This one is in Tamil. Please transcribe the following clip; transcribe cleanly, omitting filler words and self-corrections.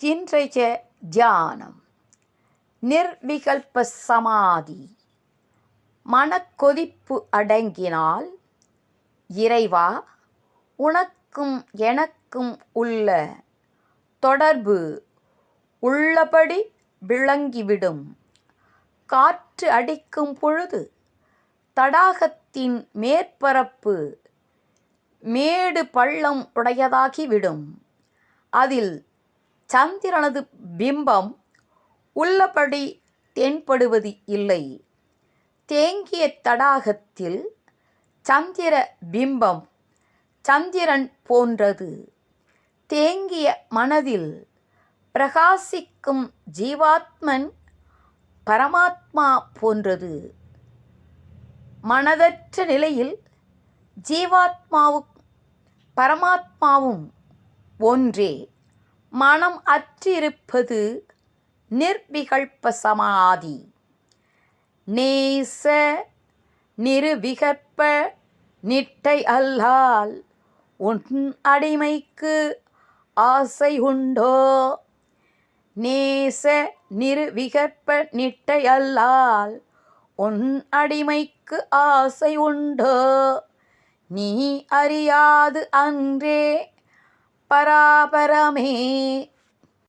இன்றைய தியானம் நிர்விகல்ப சமாதி. மனக்கொதிப்பு அடங்கினால், இறைவா, உனக்கும் எனக்கும் உள்ள தொடர்பு உள்ளபடி விளங்கிவிடும். காற்று அடிக்கும் பொழுது தடாகத்தின் மேற்பரப்பு மேடு பள்ளம் உடையதாகிவிடும். அதில் சந்திரனது பிம்பம் உள்ளபடி தென்படுவது இல்லை. தேங்கிய தடாகத்தில் சந்திர பிம்பம் சந்திரன் போன்றது. தேங்கிய மனதில் பிரகாசிக்கும் ஜீவாத்மன் பரமாத்மா போன்றது. மனதற்ற நிலையில் ஜீவாத்மாவும் பரமாத்மாவும் ஒன்றே. மனம் அற்றிருப்பது நிர்விகல்ப சமாதி. நேச நிருவிகற்ப நிட்டை அல்லால் உன் அடிமைக்கு ஆசை உண்டோ? நேச நிருவிகற்ப நிட்டை அல்லால் உன் அடிமைக்கு ஆசை உண்டோ? நீ அறியாது அன்றே பராபரமே.